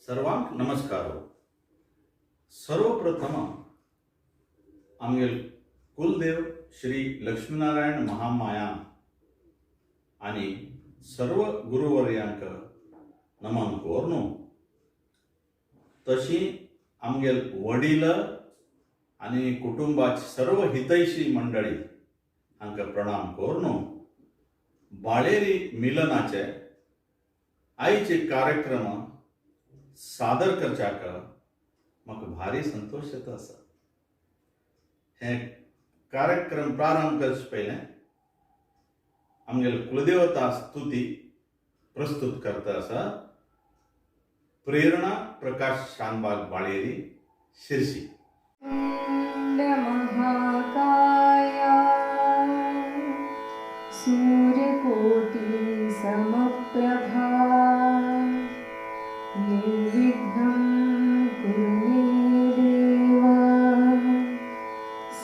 सर्वांक नमस्कार. सर्वप्रथम आमगेल कुलदेव श्री लक्ष्मीनारायण महामाया आणि सर्व गुरुवर्यांक नमन कोरनु. तशी आमगेल वडील आणि कुटुंबाची सर्व हितैषी मंडळी हांकां प्रणाम कोरनु. बाळेरी मिलनाचे आयचे कार्यक्रम सादर करच्याक म्हाका भारी संतोष येता आसा. हे कार्यक्रम प्रारंभ करचे पयलें आमगेले कुलदेवता स्तुती प्रस्तुत करता आसा प्रेरणा प्रकाश शानबाग बाळेरी शिरसी. महाकाया सूर्यकोटि समप्रभा निर्विघ्नं कुरु मे देव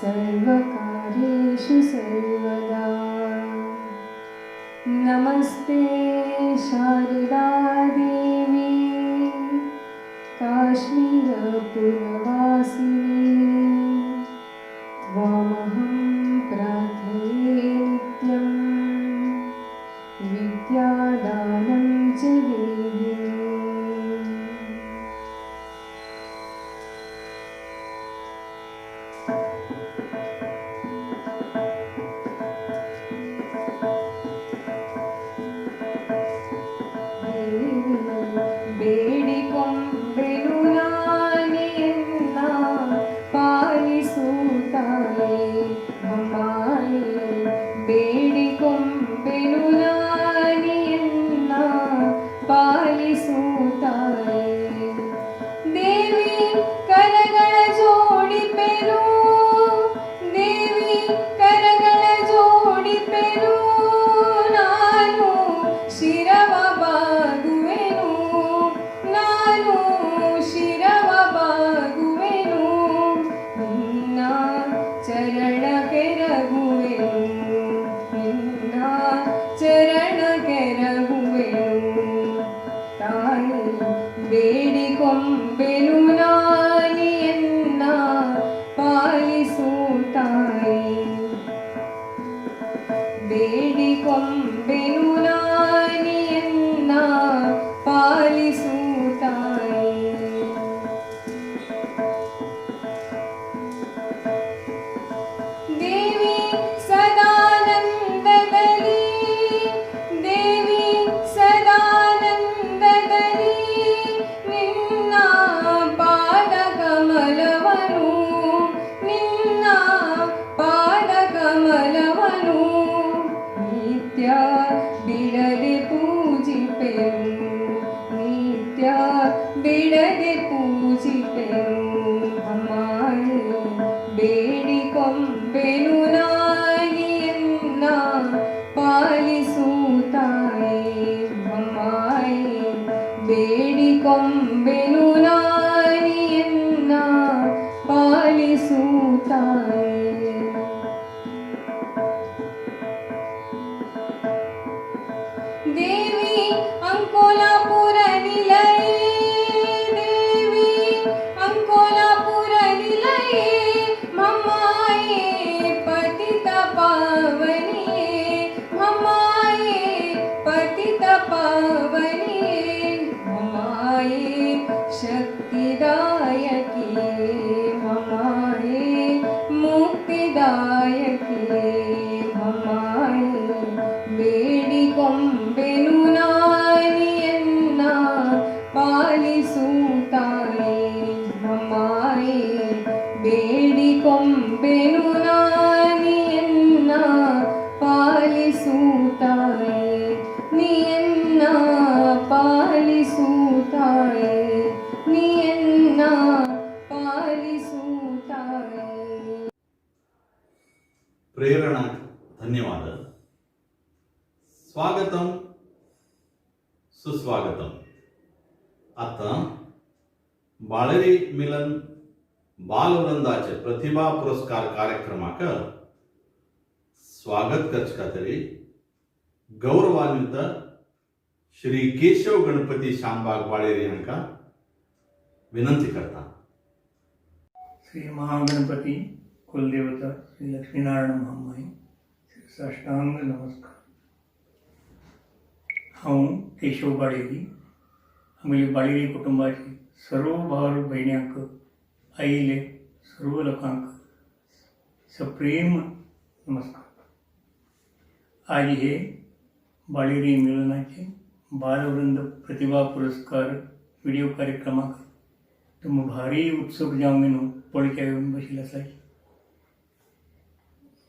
सर्वकार्येषु सर्वदा. नमस्ते शारदा देवी काश्मीरपुरवासिनी त्वामहं प्रार्थये नित्यं विद्यादानं च देहि. प्रेरणा धन्यवाद. स्वागतम सुस्वागतम. आता बाळेरी मिलन बालवृंदाचे प्रतिभा पुरस्कार कार्यक्रमाक स्वागत करचे खातीर गौरवान्वित श्री केशव गणपती शानबाग बाळेरी हांकां विनंती करता. श्री महागणपती कुलदेवता श्री लक्ष्मीनारायण महामाई श्री साष्टांग नमस्कार. हांव केशव बाळेरी आमच्या बाळेरी कुटुंबाची सर्व भाव भयण्यांक आईले सर्व लोकांक सप्रेम नमस्कार. आज हे बाळेरी मिलनाचे बालवृंद प्रतिभा पुरस्कार व्हिडिओ कार्यक्रमाक तुम्ही भारी उत्सुक जावं म्हणून पळक्या येऊन बशिल्ले आसात.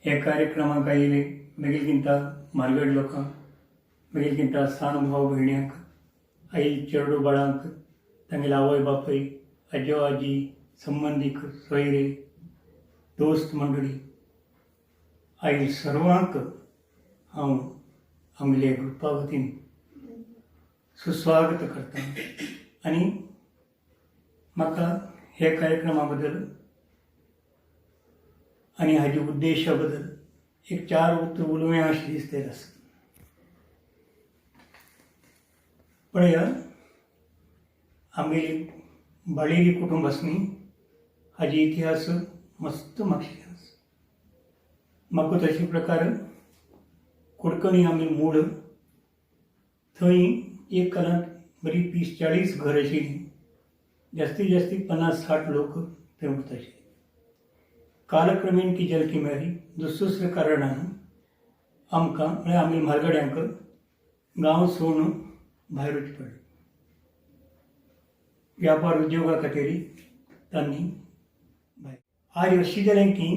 हे कार्यक्रमाक आयिल्ले बेगीनकिंता म्हारगड लोकांक बेगीनकिंता साण भाव भयण्यांक आई चेडू बाळांक तांगेले आवय बापूय आजो आजी संबंदीक सोयरे दोस्त मंडळी आयिल्ले सर्वांक हांव आमच्या ग्रुपा वतीन सुस्वागत करता. आनी म्हाका हे कार्यक्रमा बद्दल आनी हाज्या उद्देशा बद्दल एक 4 उतर उलोवंक अशें दिसता. पळया, आमगेली बाळेरी कुटुंब आसा न्ही, हाजी इतिहास मस्त म्हाका शिकला. म्हाका तशे प्रकार कुडकणी आमी मूळ थंय एक कालांत बरी 30-40 घर आशिल्लीं. जास्तीत जास्त 50-60 लोक थंय उरताले. कालक्रमेण ती जल्की मेळ्ळी. दुसऱ्या कारणान आमकां म्हळ्यार आमी म्हारगड्यांक गांव सोडून भायर वचचें पडलें. व्यापार उद्योगा खातीर तांणी भायर. आज अशें जालें की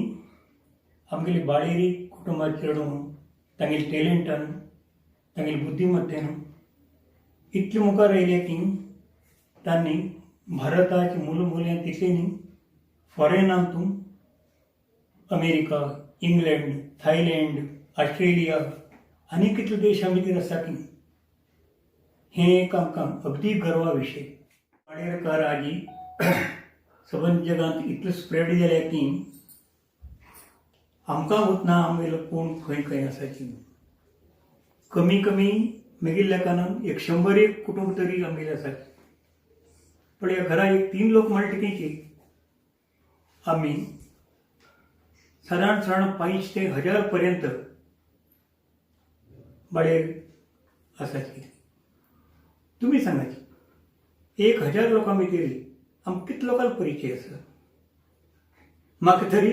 आमगेली बाळेरी कुटुंबाचे चेडूं तांगेले टॅलंटान तांगेले बुद्धिमत्तेन इतले मुखार आयले की तांणी भारताचे मूलमूल्यांत तितले न्ही, फॉरेनांतून अमेरिका, इंग्लंड, थायलंड, ऑस्ट्रेलिया आनी कितले देशा भितर आसा की हें एक आमकां अगदी गर्वा विशय. बाळेरकार आजी सबंद जगांत इतलो स्प्रेड जाल्या की आमकां वतना आमगेलो कोण खंय खंय आसाची. कमी कमी मेगिल्ल्या कारणान 100 कुटुंब तरी आमगेले आसात. पण ह्या घरा एक 3 लोक म्हणटकीची आमी सादारण 500 ते 1000 पर्यंत बाळेर आसाची. तुमी सांगाची 1000 लोकां भितर आमकां कितले लोकांक परिचय आसा? म्हाका तरी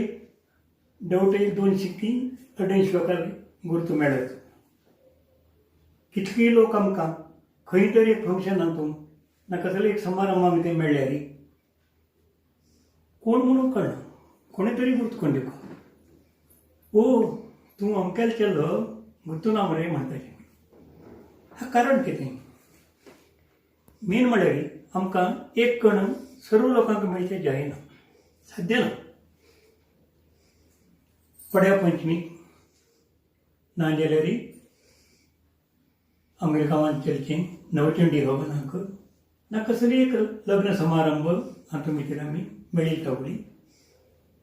डावट 200-250 लोकांक गुर्तू मेळत. कितले लोक आमकां खंय तरी एक फंक्शनांतून ना कसले एक समारंभा भितर मेळ्ळ्यार कोण म्हणून कळना, कोणे तरी गुर्त करून दिवं. ओ तूं अमकेल चेल्लो गुर्तू ना मरे म्हणटाचे. हां कारण कितें? मेन म्हळ्यार आमकां एक कण सर्व लोकांक मेळचें जायना, साध्य ना. पड्या पंचमीक ना जाल्यार आमच्या गांवांत चर्चेन नवचंडी हवनाक ना कसली एक लग्न समारंभ हातूंत भितर आमी मेळीत रावली.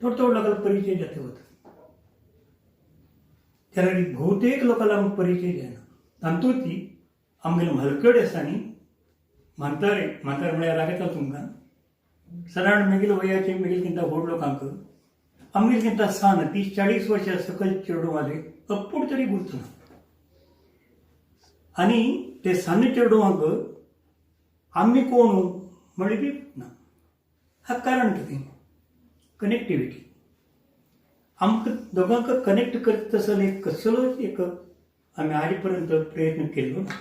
थोडो लोकांक परिचय जाता वता. जाल्यार भोवतेक लोकांक आमकां परिचय जायना. तातूंतली आमगेले म्हालकड आसा न्ही, म्हातारे म्हळ्यार राग येता तुमकां. सादारण मेगेले वयाचे मेगेलकिंता व्हड लोकांक आमगेलकिंता 30-40 वर्सां सकयल चेडूं वाले अप्पूड तरी गुर्त ना. आनी ते सान्न चेडूंक आमी कोण म्हणलें बी ना. हां कारण कितें? कनेक्टिविटी. आमकां दोगांक कनेक्ट करता तसो एक कसलोच एक आमी आज पर्यंत प्रयत्न केल्लो ना.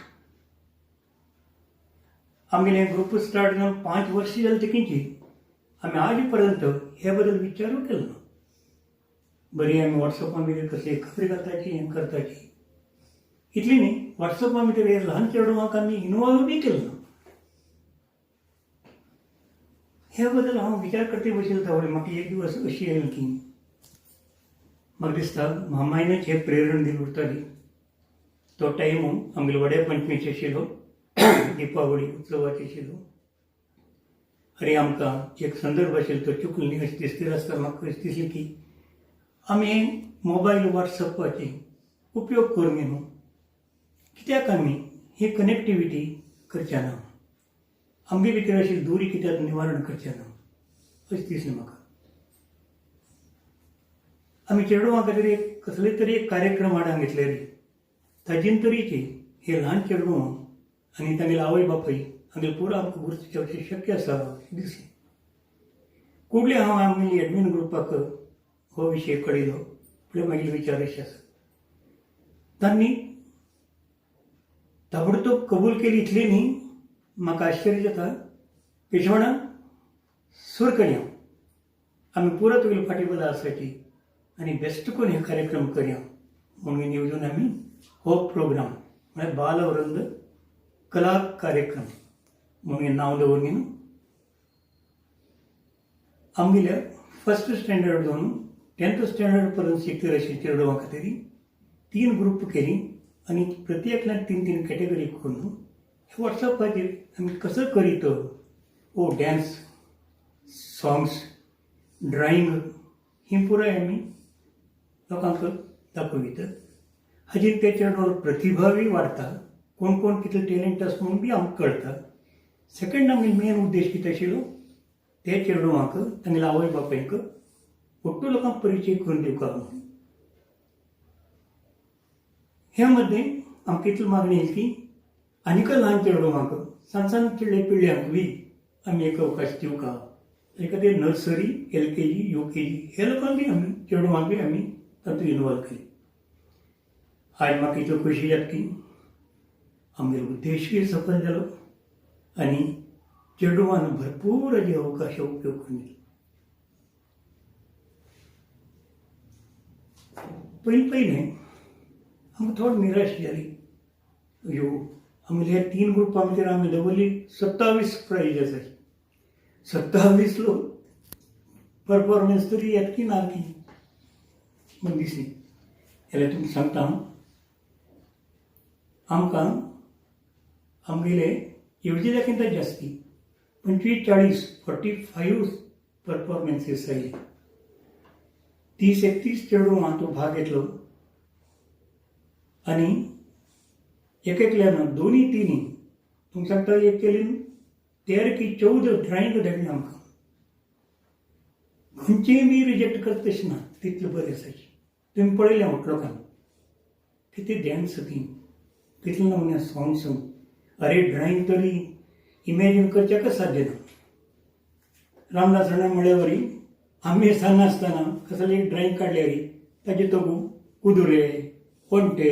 आमगेले ग्रुप स्टार्ट जावन 5 वर्सां जाली तेकीची आमी आज पर्यंत हे बद्दल विचारूच केलो ना. बरी आमी वॉट्सॅपा भितर कशें खबरी घालताची हें करताची इतली न्ही. वॉट्सॅपा भितर हे ल्हान चेडवांक आमी इनवॉल्व बी केलो ना. हे बद्दल हांव विचार करता बशिल्लो तावडे म्हाका एक दिवस अशी येयली की म्हाका दिसता म्हामायनच हे प्रेरण दिली उरताली. तो टायम आमगेलो वड्या पंचमीचे आशिल्लो, दिपावळी उत्सवाचे आशिल्लो. आनी आमकां एक संदर्भ आशिल्लो तो चुकलो न्ही अशें दिसता आसतना म्हाका अशें दिसलें की आमी मोबायल वॉट्सॅपाचे उपयोग करूंक न्हू. कित्याक आमी ही कनेक्टिविटी करचे ना. आमगे भितर अशी दुरी कित्याक निवारण करचें ना अशें दिसलें म्हाका. आमी चेडवां खातीर एक कसले तरी एक कार्यक्रम हाडांक घेतलेले. ताजेन तरीचे हे ल्हान चेडवां आनी तांगेले आवय बापूय हांगेले पुरो आमकां गुर्तुचें अशें शक्य आसा अशें दिसलें. कुडले हांव आमगेली एडमीन ग्रुपाक हो विशय कळयलो. फुडें मागीर विचार अशें आसा. तांणी ताबडतोब कबूल केली इतली न्ही म्हाका आश्चर्य जाता. पेशवणां सूर करया, आमी पुरो तुगेले फाटीं आसाची आनी बेस्ट करून हे कार्यक्रम करया म्हणून येवजून आमी हो प्रोग्राम म्हळ्यार बालवृंद कला कार्यक्रम म्हणून नांव दवरून आमगेल्या फर्स्ट स्टँडर्ड दोन 10th स्टँडर्ड पर्यंत शिकता अशी चेडवां खातीर 3 ग्रुप केली आनी प्रत्येकांतल्यान 3 कॅटेगरी करून हे वॉट्सॅपाचेर आमी कसो करीत ओ डॅन्स, सॉंग्स, ड्रॉइंग ही पुराय आमी लोकांक दाखयतात. हाजेर ते चेडवां प्रतिभाय वाडटा. कोण कोण कितले टॅलंट आसा म्हणून बी आमकां कळटा. सेकंड आमगे मेन उद्देश कितें आशिल्लो ते चेडवांक तांगेल्या आवय बापायक फुट्टू लोकांक परिचय करून दिवपाक म्हणून. ह्या मध्ये आमकां इतली मागणी येयली की आनीक ल्हान चेडवांक सांसान पिळ्यांक बी आमी एक अवकाश दिवका. ताचे खातीर नर्सरी, LKG, UKG हे लोकांक बी आमी चेडवांक बी आमी तातूंत इनवॉल्व केली. आज म्हाका इतलो खोशी जाता की आमगेलो उद्देशूय सफल जालो आनी चेडवान भरपूर हाजे अवकाश उपयोग करून दिलो. पयलें आमकां थोडी निराश जाली. अयो आमगे हे 3 ग्रुपां भितर आमी दवरली 27 प्राइज आसात. 27 लोक परफॉर्मन्स तरी येतकी ना की म्हण दिसली. जाल्यार तुमकां सांगता आमकां आमगेले येवजिल्या किंता जास्ती 45 परफॉर्मन्सीस आयले. 30-31 चेडवां तो भाग घेतलो आनी एकल्यान दोनी तिनी तुमकां सांगता एक केलीन 13 की 14 ड्रॉइंग धाडली आमकां. खंयचेय बी रिजेक्ट करता तशें ना, तितलें बरें आसाची. तुमी पळयलें लोकांक कितें डॅन्स ती, कितले नमुन्या सॉंग्स. अरे ड्रॉइंग तरी इमॅजिन करचें साध्य ना. रामदास राणे म्हळ्या वरी आमी सान आसतना कसले एक ड्रॉइंग काडल्यार ताजे तो कुदुरे, कोणटे,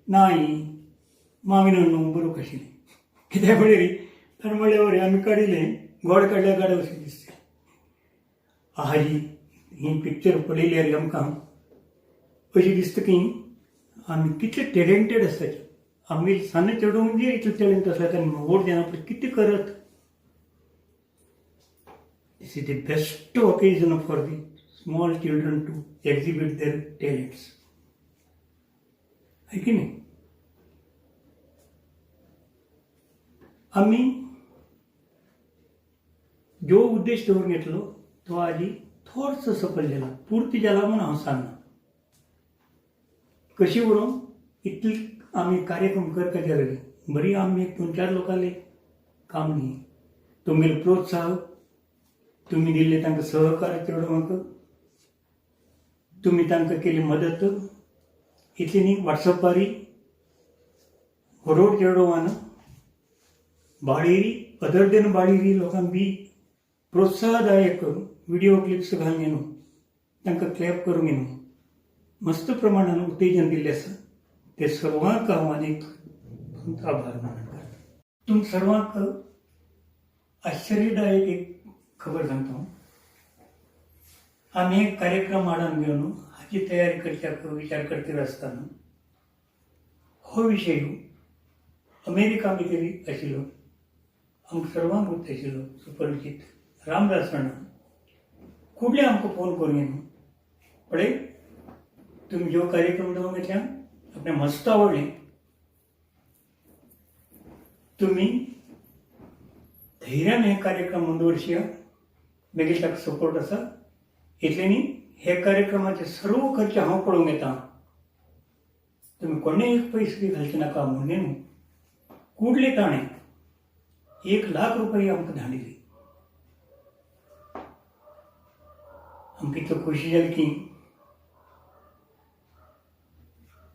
नाई, माविन हण्णू बरोवंक आशिल्लें. कित्याक म्हळ्यार ताणें म्हळ्या वरी आमी काडिल्लें गोड काडल्या गाडो अशें दिसता. हाजी ही पिक्चर पळयल्यार आमकां अशें दिसता की आमी कितले टॅलंटेड आसता. आमी सान्ने चेडूं म्हणजे इतले टॅलंट आसता आनी व्हड जावन आपलें कितें करत. This is the best occasion for the small children to exhibit their talents. है की नाही. आमी जो उद्देश दवरून घेतलो तो आजी थोडसो सफल जाला. पूर्ती जाला म्हणून हांव सांगना. कशी म्हणून इतली आमी कार्यक्रम करता गेले बरी आमी 2-4 लोकांले काम न्ही. तुमगेले प्रोत्साहक, तुमी दिल्ले तांकां सहकार्य चेडवांक, तुमी तांकां केली मदत इतली न्ही. वॉट्सॅपारी हरोड चेडवान बाळेरी अदर देन बाळेरी लोकांक बी प्रोत्साहदायक व्हिडिओ क्लिप्स घालून येवन तांकां क्लॅप करून येवन मस्त प्रमाणान उत्तेजन दिल्लें आसा. ते सर्वांक हांव आनीक आभार मानता. तुम सर्वांक आश्चर्यदायक एक खबर सांगता. आमी एक कार्यक्रम हाडान घेवन हाची तयारी करच्याक विचार करता आसतना हो विशय अमेरिका भितर आशिल्लो. आमकां सर्वांक गुर्त आशिल्लो सुपरिचीत रामदास राणा कुडले आमकां फोन करून येवन पळय तुमी जो कार्यक्रम दवरून घेतल्या आपणें मस्त आवडलें. तुमी धैर्यान हे कार्यक्रम दवरशें. मागीर ताका सपोर्ट आसा. इतलें न्ही हे कार्यक्रमाचे सर्व खर्च हांव पळोवंक येता. तुमी कोणेय एक पयसो बी घालचे नाका म्हणून कुडले ताणें 1,00,000 रुपये आमकां धाडिल्ली. आमकां इतलो खोशी जाली की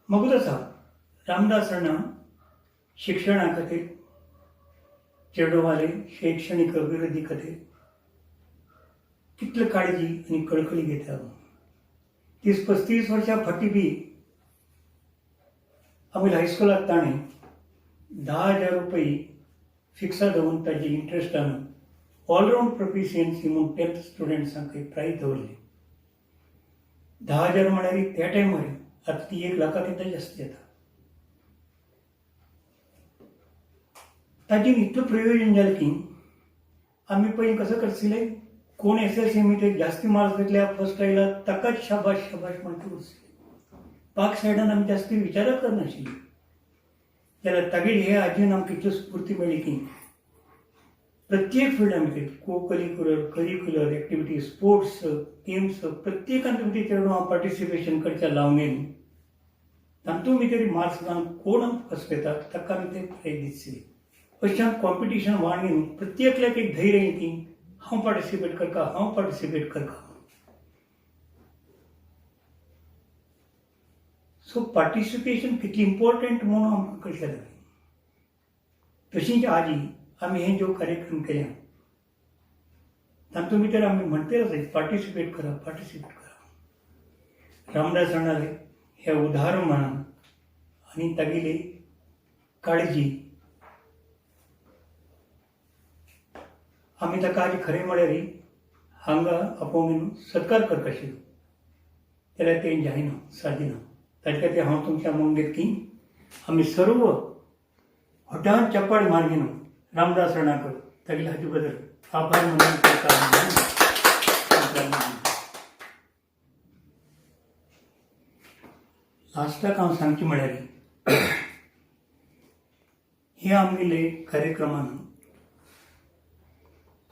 मगूच आसा रामदास अण्णा शिक्षणा खातीर चेडवाले शैक्षणिक अभिवृद्धी खातीर कितली काळजी आनी कळकळी घेता. 30-35 वर्सां फाटीं बी आमी हायस्कुलाक ताणें 10,000 रुपये फिक्सा दवरून ताजी इंट्रस्टान ऑलरावंड प्रोफिशियन्सी म्हणून 10th स्टुडंट्सांक प्रायज दवरली. 10,000 म्हळ्यार त्या टायमार आतां ती 1,00,000 जास्त येता. ताजेर इतलं प्रयोजन जालें की आमी पयलीं कसं करताले, कोण SSLC मध्ये जास्ती मार्क्स घेतल्या फर्स्ट आयला ताकाच शाबाश शाबाश म्हणटा उरताले. पाक सायडान आमी जास्ती विचारच करनाशिल्ले. जाल्यार तागेर हे आजीन आमकां इतली स्फूर्ती मेळ्ळी की प्रत्येक फिल्ड आमी को करिक्युलर एक्टिविटी, स्पोर्ट्स, गेम्स प्रत्येकान तुमचे चेडवां पार्टिसिपेशन करच्या लावंगेन तातूंत भितर मार्क्स घालून कोण फर्स्ट येता ताका आमी ते प्रायज दितले. अशें कॉम्पिटिशन वाडून प्रत्येकल्याक एक धैर्य यें की हांव पार्टिसिपेट करता. सो पार्टिसिपेशन कितली इम्पॉर्टंट म्हणून आमकां कळचे लागलें. तशींच आजी आमी हे जो कार्यक्रम केल्या तातूंत भितर आमी म्हणटलेच पार्टिसिपेट करा. रामदास अण्णाले हे उदाहरण म्हणा आनी तागेली काळजी आमी ताका आज खरें म्हळ्यार हांगा आपोवन सत्कार करता आशिल्लो जाल्यार तें जायना, सादिना. ताचे खातीर हांव तुमच्या मंगेत की आमी सर्व हटान चप्पाड मारगिनो रामदास अण्णाक तागेले हाजे बद्दल आभार मानून लास्टाक हांव सांगचें म्हळ्यार हे आमगेले कार्यक्रमान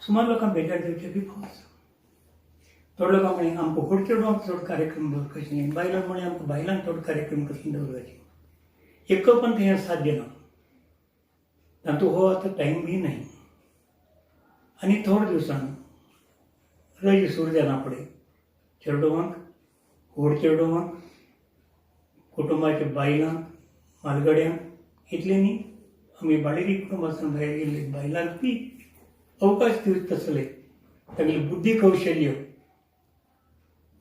सुमार लोकांक बेजार जावचे बी फावत आसा. थोडे लोकांक म्हणे आमकां व्हड चेडवांक चड कार्यक्रम दवरपाचे, बायलांक म्हणे आमकां बायलांक चड कार्यक्रम कसले दवरपाचे. एकपण हें साध्य ना. तातूंत हो आतां टायम बी नाही. आनी थोड्या दिवसान रज सुरू जाना फुडें चेडवांक, व्हड चेडवांक, कुटुंबाच्या बायलांक, मालगड्यांक इतले न्ही आमी बाळेरी कुटुंबासान भायर गेल्ले बायलांक बी अवकाश दिवचे आसले. तागेली बुद्धी कौशल्य,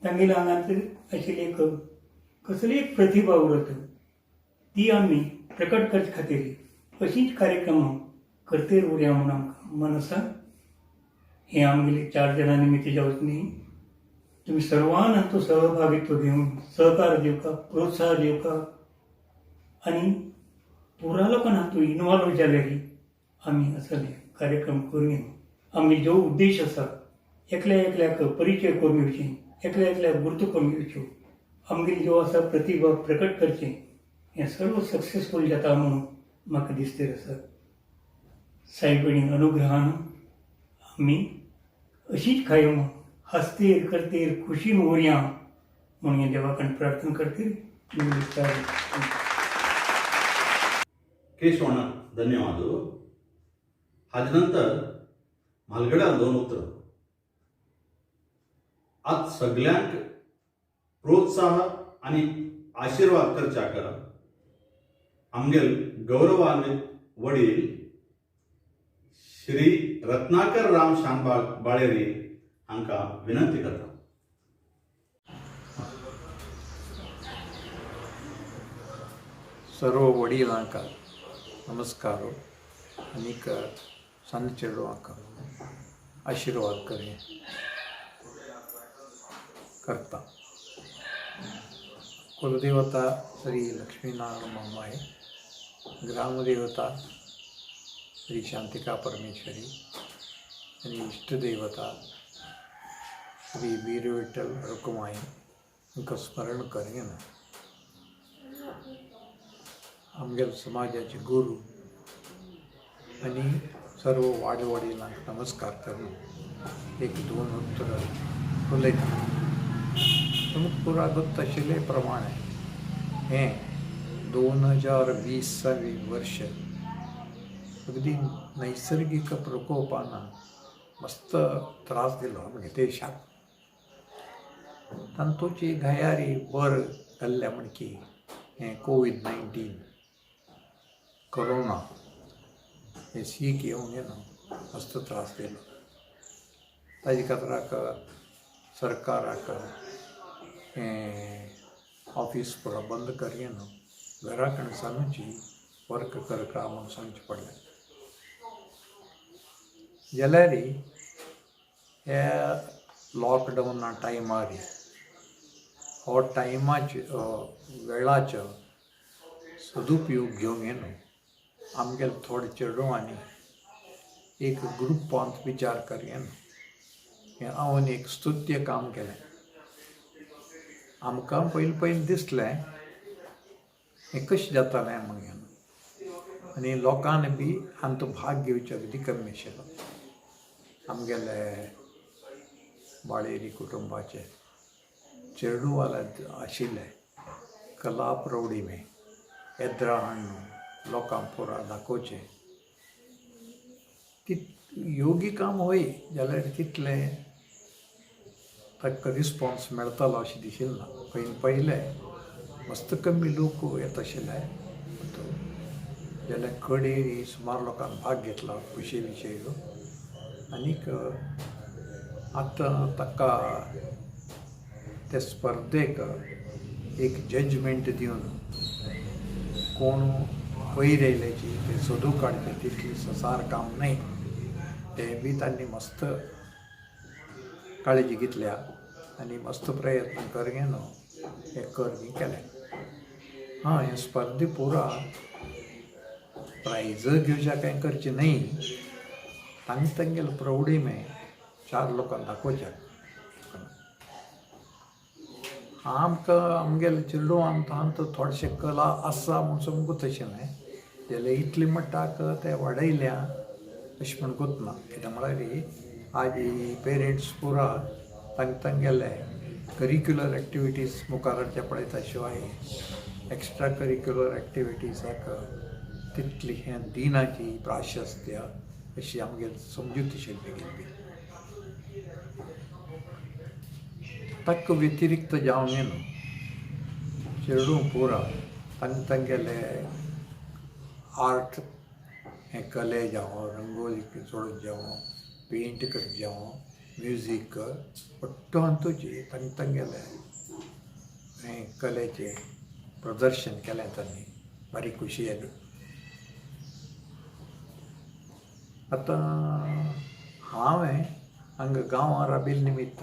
तांगेल्या आंगांत आशिल्ली एक कसली एक प्रतिभा उरत ती आमी प्रकट करचे खातीर अशींच कार्यक्रमां करतेर उरया म्हणून आमकां मन आसा. हें आमगेले 4 जाणां निमित्याच्या वचनी तुमी सर्वान हातूंत सहभागित्व घेवन सहकार दिवका, प्रोत्साहन दिवका आनी पुरा लोकांक हातूंत इनवॉल्व जाल्यार आमी असले कार्यक्रम करून आमी जो उद्देश आसा एकल्याक परिचय करून घेवचें, एकल्याक गुर्त करून घेवच्यो, आमगेली जो आसा प्रतिभा प्रकट करचें, हें सर्व सक्सेसफूल जाता म्हणून म्हाका दिसतेर आसा. सायबिणी अनुग्रहान आमी अशीच कायम हसतेर करतेर खुशीन उरया म्हणून हे देवा कडेन प्रार्थना करतेर. केशवಣ್ಣ ಧನ್ಯವಾದಗಳು. हाजे नंतर म्हालगड्यान 2 उतरां. आज सगळ्यांक प्रोत्साह आणि आशीर्वाद करच्याक आमगेल गौरवान्वित वडील श्री रत्नाकर राम शानबाग बाळेरी हांकां विनंती करता. सर्व वडिलांक नमस्कार आनीक सಣ್ಣ चेडवांक आशीर्वाद करता. कुलदेवता श्री लक्ष्मीनारायण मम्माई, ग्रामदेवता श्री शांतिका परमेश्वरी आणि इष्टदेवता श्री वीर विठ्ठल रुक्माई हांकां स्मरण करीन आमगेल समाजाचे गुरू आणि सर्व वाडवडिलांक नमस्कार करून 1-2 उतरां उलयता. तुमकां पुरागत आशिल्ले प्रमाणे हें 2020 वर्ष अगदी नैसर्गिक प्रकोपानं मस्त त्रास दिलो आमगे देशाक. तांतूची घयारी बर घाल्ल्या म्हणकी हें कोविड-19 कोरोना हे सीक येवन मस्त त्रास दिलो. ताजे खातीराक सरकाराक हें ऑफिस पुरो बंद करी घरा कणसानूची वर्क करता म्हणून सांगचें पडलें. जाल्यार ह्या लॉकडावना टायमार हो वेळाचो सदुपयोग घेवंक येनो आमगेले थोडे चेडवांनी एक ग्रुपांत विचार करेन हें हांवें एक स्तुत्य काम केलें. आमकां पयलीं दिसलें हें कशें जातालें म्हणून आनी लोकांनी बी हांतूं भाग घेवचो अगदी कमी आशिल्लो. आमगेले बाळेरी कुटुंबाचे चेडूवाले आशिल्ले कला प्रौढिमे येद्रां हाडून लोकांक पुरा दाखोवचें. योगी काम होय जाल्यार तितलें ताका रिस्पॉन्स मेळटलो अशें दिशिल्लें ना. पयलें मस्त कमी लोक येत आशिल्ले जाल्यार कडेरी सुमार लोकांनी भाग घेतला खुशे विशय. आनीक आतां ताका ते स्पर्धेक एक जजमेंट दिवन कोण वयर येयल्याची ते सोदून काडचे तितली ससार काम न्हय तें बी तांणी मस्त काळजी घेतल्या आनी मस्त प्रयत्न करून हें करगी केलें. हें स्पर्धे पुरा प्रायज घेवच्या कांय करचें न्हय तांगेले प्रौढिमे 4 लोकांक दाखोवच्या. आमगेले चेडवान तांतूं थोडेशें कला आसा म्हूण समजूंक आशिल्लें जाल्यार इतले मट्टाक ते वाडयल्या अशें म्हूण कोतना. कित्याक म्हळ्यार आज पेरंट्स पुरा तांगेले करिक्युलर एक्टिविटीज मुखार हाडचे पळयता शिवाय एक्स्ट्रा करिक्युलर एक्टिविटीजाक तितली हें दिनाची प्राशस्त्य अशी आमगेली समजूत आशिल्ली बी. ताका व्यतिरिक्त जावं येना चेडूं पुरा तांगेले आर्ट हें कले जावं रंगोली सोडून जावं पेंट करप जावं म्युजीक पट्टो हातूंची तांगेले हें कलेचें प्रदर्शन केलें तांणी बारीक खुशयेन. आतां हांवें हांगा गांवां राबिल्ले निमित्त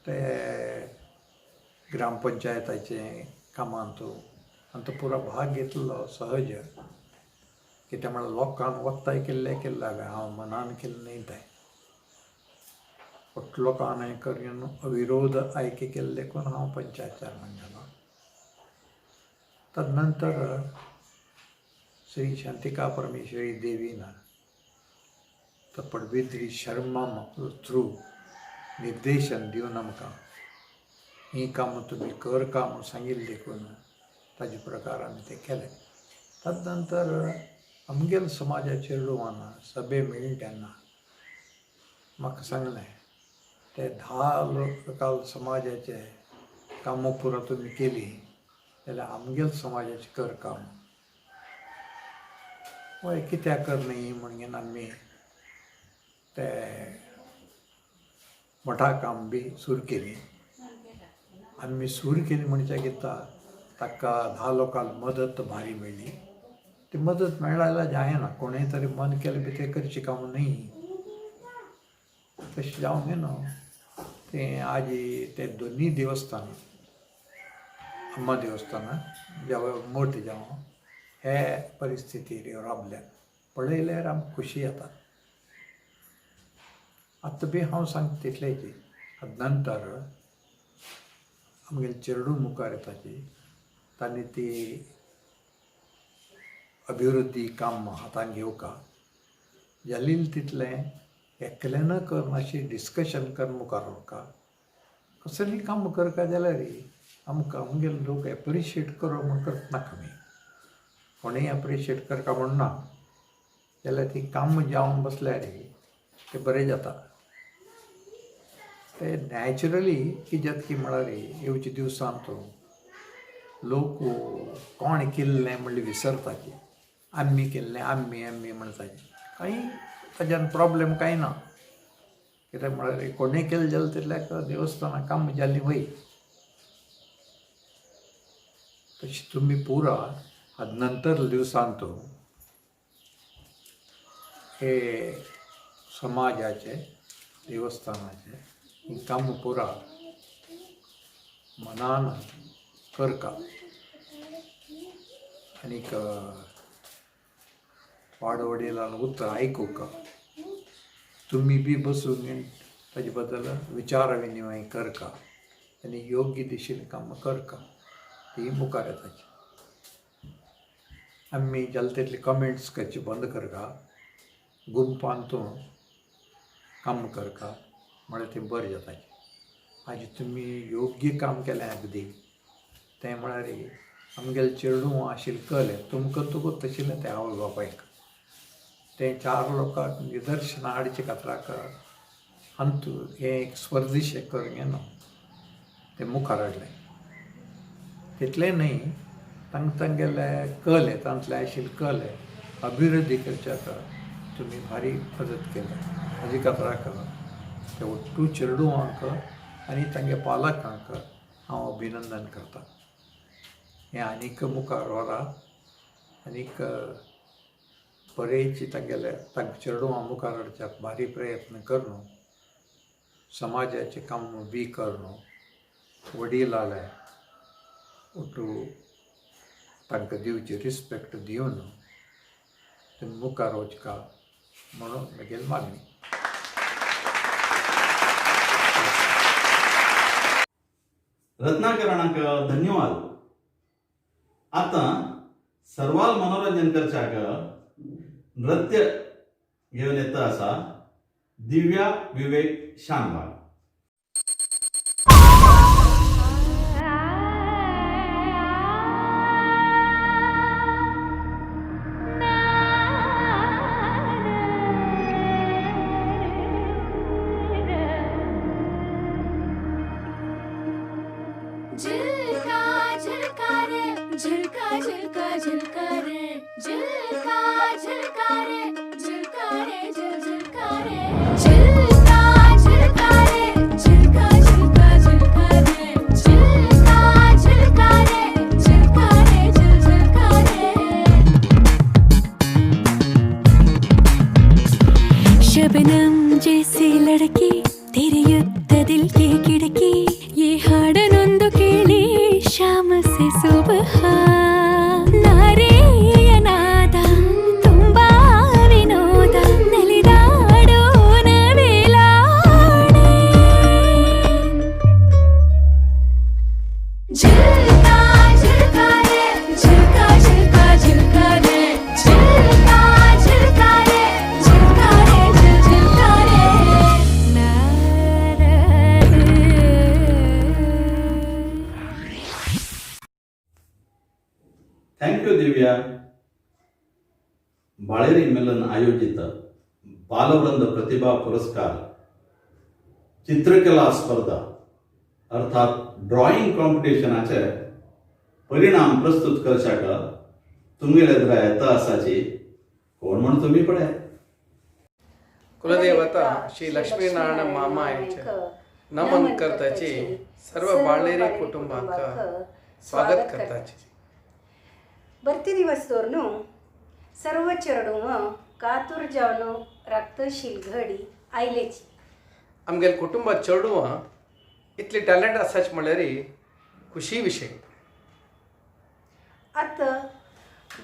ते ग्रामपंचायताचे कामांत हांतूं पुरो भाग घेतलो सहज. कित्याक म्हळ्यार लोकांक वखदाय केल्ले हांवें हांव मनान केल्लें न्हय तें फक्त लोकांक हें करून अविरोध आयके केल्ले देखून हांव पंचायत चेअरमन जालो. तदनंतर श्री शांतिका परमेश्वरी देवीन पडबिद्री शर्मा थ्रू निर्देशन दिवन आमकां ही कामां तुमी करता म्हूण सांगिल्लें देखून ताजे प्रकार आमी तें केलें. तदनंतर आमगेले समाजाचे चेडवान सभे मेळ्ळी तेन्ना म्हाका सांगलें ते 10 लोकल समाजाचे कामां पुरो तुमी केली जाल्यार आमगेले समाजाचें कर काम. हय कित्याक करनी म्हणून आमी ते मठा काम बी सुरू केली. आमी सुरू केली म्हणजे कितें ताका 10 लोकांक मदत भारी मेळ्ळी. ती मदत मेळ्ळायला जायना कोणें तरी मन केलें बी तें करचें काम न्हय तशें जावंक न्हय. तें आजी ते दोनी देवस्थान अम्मा देवस्थान जावं मोठ जावं हे परिस्थितीर राबल्यात पळयल्यार आमकां खुशी येता. आतां बी हांव सांगता तितलेची नंतर आमगेले चेडूं मुखार येताची तांणी ती अभिवृद्धी काम हातान घेवका जालील तितलें एकल्यान कर मातशें डिस्कशन कर मुखार व्हरका. कसलीं काम करता जाल्यार आमकां आमगेले लोक एप्रिशिएट करो म्हूण करता नाका आमी. कोणीय अप्रिशिएट करता म्हणना जाल्यार ती काम जावन बसल्यार ते बरें जाता. ते नॅचरली कित्याक की म्हळ्यार येवच्या दिवसांत लोक कोण केल्लें म्हणलें विसरताचे. आम्मी केल्लें आम्मी आम्मी म्हणटाचे. कांय ताच्यान प्रॉब्लेम कांय ना. कित्याक म्हळ्यार कोणें केलें जाल्यार तितल्याक देवस्थानां काम जाल्लीं वय. तशी तुम्ही पुरा अद नंतर दिवसांत हे समाजाचे देवस्थानाचे ही काम पुरा मनान करका आनीक वाडवडिलांन उतर आयकूंक तुम्ही बी बसून ताजे बद्दल विचार विनिमय करका आनी योग्य दिशेन काम करका ती मुखार येताची. आम्ही जाल तितले कमेंट्स करचे बंद करका. गुंपान तूं काम करका म्हळ्यार तें बरें जाताचें. आजी तुमी योग्य काम केलें अगदी तें म्हळ्यार आमगेलें चेडूं आशिल्लें कळ्ळें तुमकां तुका तशिल्लें तें आवय बापायक. तें 4 लोकांक निदर्शनां हाडचे खातीर अंत हें एक स्वर्दिशें करूंक न्हू तें मुखार हाडलें. तितलें न्हय तांगेलें कळ्ळें तांतलें आशिल्लें कळ्ळें अभिवृद्धी करच्याक तुमी भारी मदत केली. हाजे खातीराक ते ओट्टू चेडूआंक आनी तांगे पालकांक हांव अभिनंदन करता. हें आनीक मुखार व्हरा आनीक बरेची तांगेले तांकां चेडूआं मुखार हाडच्याक भारी प्रयत्न कर न्हू. समाजाचें काम बी कर न्हू. वडील आले ओट्टू तांकां दिवची रिस्पेक्ट दिवन तुमी मुखार वचका म्हणून म्हगेली मागणी. रत्नाकरणाक धन्यवाद. आता सर्वाल मनोरंजन करच्याक नृत्य घेवन येता आसा दिव्या विवेक शानबाग. झिलका झिलका रे झिलका झिलका झिलका रे झिलका झिलका रे झिलका रे झिलका रे झिलका झिलका रे झिलका झिलका झिलका रे झिलका झिलका रे झिलका रे झिलका रे शबनम जैसी लड़की तेरे युद्ध दिल की खिड़की ये हाडनೊಂದು ಕೇಳಿ शाम से सुबह नारे अनाद ತುಂಬಾ ವಿನೋದ ನಲಿದಾಡೋಣ ವೇಲಾಡೆ झिलका झिलका रे झिलका झिलका झिलका रे झिलका झिलका रे झिलका रे झिलका रे थँक्यू दिव्या. बाळेरी मिलन आयोजित बालवृंद प्रतिभा पुरस्कार चित्रकला स्पर्धा अर्थात ड्रॉइंग कॉम्पिटिशनाचे परिणाम प्रस्तुत करच्याक तुमगेले एद्रा येता आसाची कोण म्हण तुमी पळय. कुलदेवता श्री लक्ष्मीनारायण मामायचे नमन करताची सर्व बाळेरी कुटुंबांक स्वागत करताची. ಬರ್ತಿ ದಿವಸ ತೋರ್ನು सर्व चेडूं कातूर जावन रक्तशील घडी आयलेची. आमगेले कुटुंबात चेडूं इतली टॅलंट आसाच म्हळ्यार खुशी विशय. आतां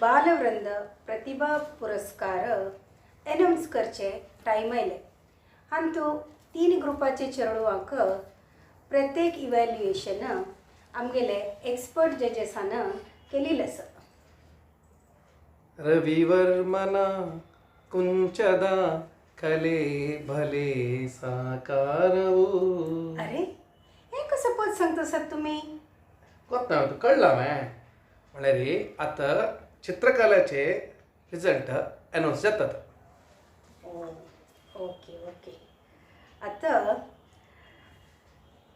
बालवृंद प्रतिभा पुरस्कार अनाउन्स करचे टायम आयले. हातूंत 3 ग्रुपाचे चेडवांक प्रत्येक इव्हॅल्युएशन आमगेले एक्सपर्ट जजेसान केलेलें आसा. रविवर्मना कुंचद कले भले साकारवो. अरे हें कसं पद सांगता सर तुमी? कोत ना कळला मैं म्हळ्यार आतां चित्रकलेचे रिझल्ट अनाऊन्स जातात. ओके ओके आता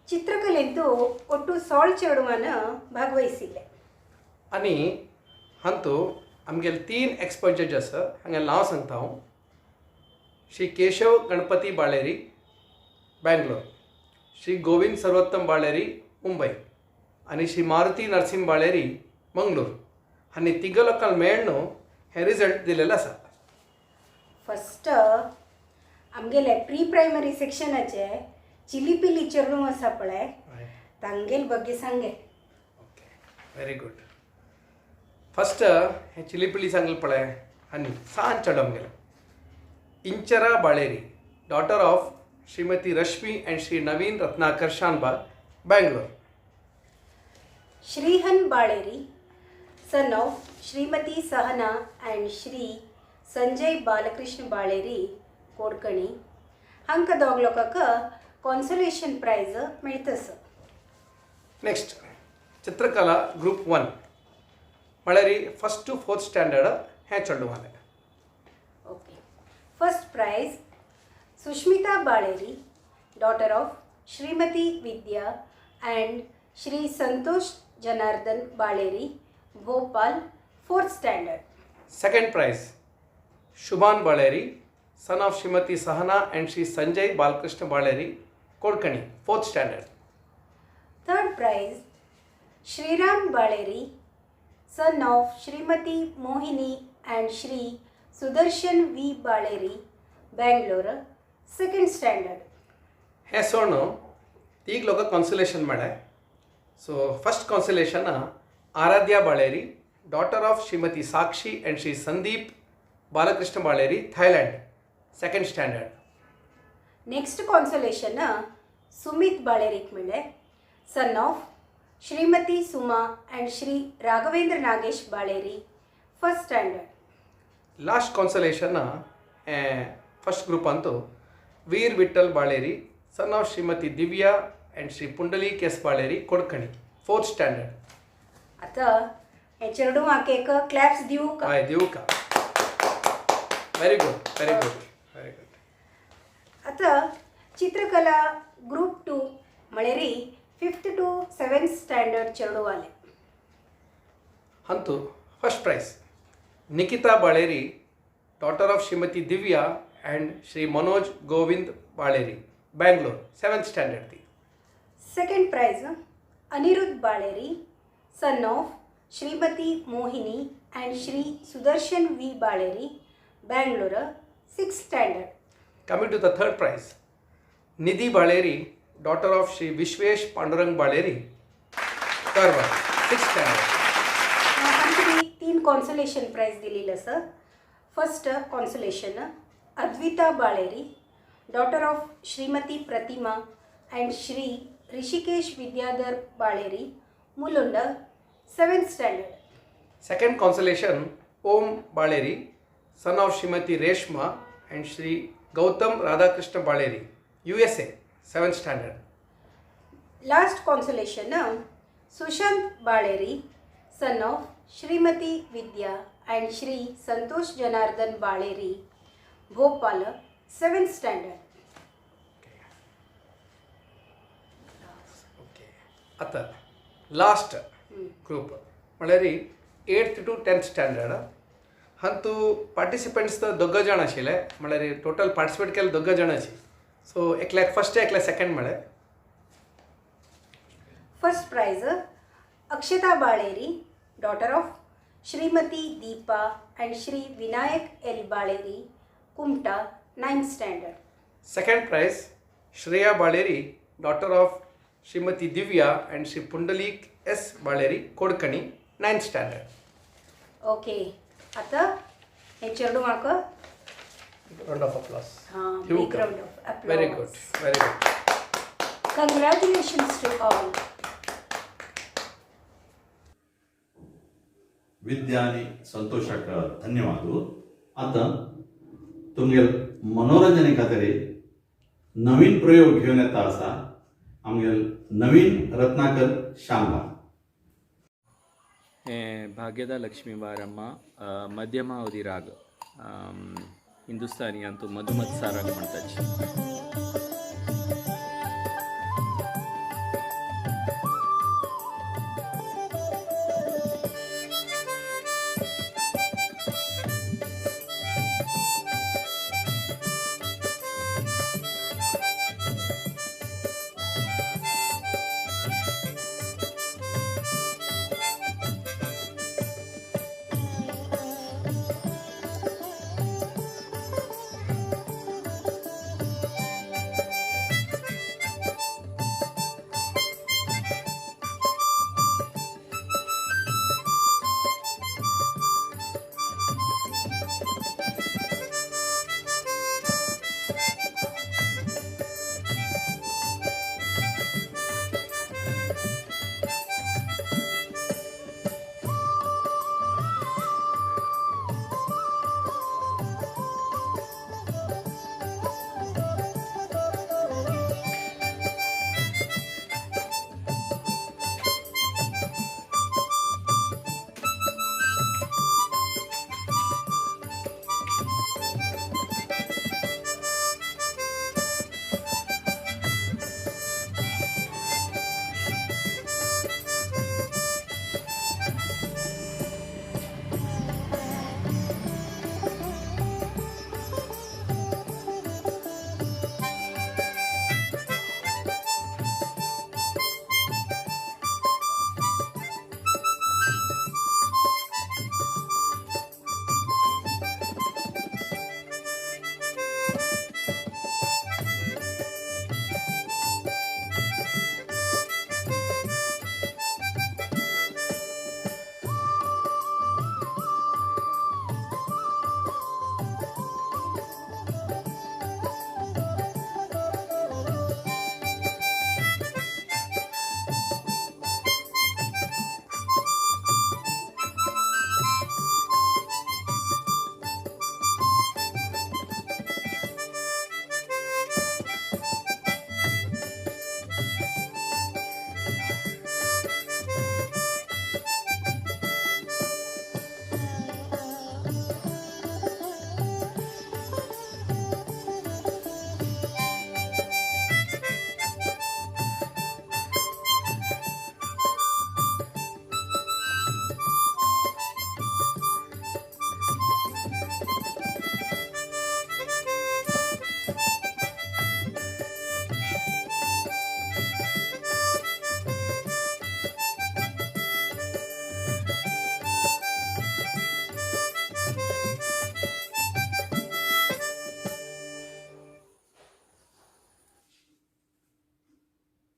ಚಿತ್ರಕಲೆಂದು ಒಟ್ಟು 16 ಚೇಡುವನ ಭಾಗವಹಿಸಿಲ್ಲ आणि हंतु आमगेल 3 एक्सपर्ट जजेस हांगेल नांव सांगता हांव. श्री केशव गणपती बाळेरी बँगलोर, श्री गोविंद सर्वोत्तम बाळेरी मुंबई आणि श्री मारुती नरसिंह बाळेरी मंगळूर हांणी तिग लोकांक मेळून हे रिजल्ट दिलेले आसा. फस्ट आमगेले प्री प्रायमरी सेक्शनाचे चिलीपिली चेडू आसा पळय तांगेल ಬಗ್ಗೆ सांगे. Okay very good. फस्ट हे चिलीपिली सांगल पळय आनी सांज चेडो आमगेलो Inchara Baleri, daughter of Shrimati Rashmi and Shri Naveen Ratnakar Shanbhag Bangalore. Shrihan Baleri, son of Shrimati Sahana and Shri Sanjay Balakrishna Baleri Kodkani. हांकां दोग लोकांक कॉन्सोलेशन प्राइज मेळटस. नेक्स्ट चित्रकला ग्रुप 1 म्हळ्यार 1st to 4th स्टँडर्ड हे चेडवाले. Okay first prize Sushmita Baleri, daughter of Shrimati Vidya and Shri Santosh Janardan Baleri Bhopal 4th standard. Second prize Shubhan Baleri, son of Shrimati Sahana and Shri Sanjay Balakrishna Baleri Kodkani 4th standard. Third prize Shriram Baleri, son of Shrimati Mohini and Shri Sudarshan V Baleri Bangalore 2nd standard. हे सोडून तीग लोक consolation मेळ्ळे. So first consolation Aradhya Baleri, daughter of Shrimati Sakshi and Shri Sandeep Balakrishna Baleri Thailand 2nd standard. Next consolation Sumit बाळेरीक मिळे, son of Shrimati Suma and Shri Raghavendra Nagesh Baleri 1st standard. Last consolation first ग्रुपांतू Veer Vitthal बाळेरी, son of Shrimati Divya and Shri Pundalik S Baleri Kodkani 4th standard. आता हे चेडू म्हाका एक क्लॅप्स दिवू का? हय दिवू का? Very good very good very good. आता चित्रकला ग्रुप 2 म्हळ्यार 5th to 7th स्टँडर्ड चेडू आले. हंतु first prize Nikita Baleri, daughter of Shrimati Divya and Shri Manoj Govind Baleri Bangalore 7th standard ती. Second prize Aniruddh Baleri, son of Shrimati Mohini and Shri Sudarshan V Baleri Bangalore 6th standard. Coming to the third prize Nidhi Baleri, daughter of Shri Vishwesh Pandurang Baleri Karwar 6th standard. आमची 3 consolation prize दिलेलं sir. First consolation Advita Baleri, daughter of Shrimati Pratima and Shri Hrishikesh Vidyadhar Baleri Mulund 7th standard. Second consolation Om Baleri, son of Shrimati Reshma and Shri Gautam Radhakrishna Baleri USA 7th standard. Last consolation Sushant Baleri, son of Shrimati Vidya and Shri Santosh Janardan Baleri Bhopal 7th standard. Okay आता last group म्हळ्यार 8th to 10th standard. हंतु participants तर 2 जाण आशिल्ले, म्हळ्यार total participate केले 2 जाणांची. So एकल्याक first एकल्याक सेकंड मेळ्ळे. First prize Akshata Baleri, daughter of Shrimati Deepa and Shri Vinayak L Baleri Kumta 9th standard. Second prize Shreya Baleri, daughter of Shrimati Divya and Shri Pundalik S Baleri Kodkani 9th standard. Okay आता हे चेडू म्हाका round of applause. Big round of applause. Very good very good. Congratulations to all. Vidya आणि संतोषाक धन्यवाद. आता तुमगेल मनोरंजने खातीर नवीन प्रयोग घेऊन येता आसा आमगेल नवीन रत्नाकर शानबाग. भाग्यदा लक्ष्मी बारम्मा मध्यमावधी राग हिंदुस्तानी अंतू मधुमत सारंग म्हणतात.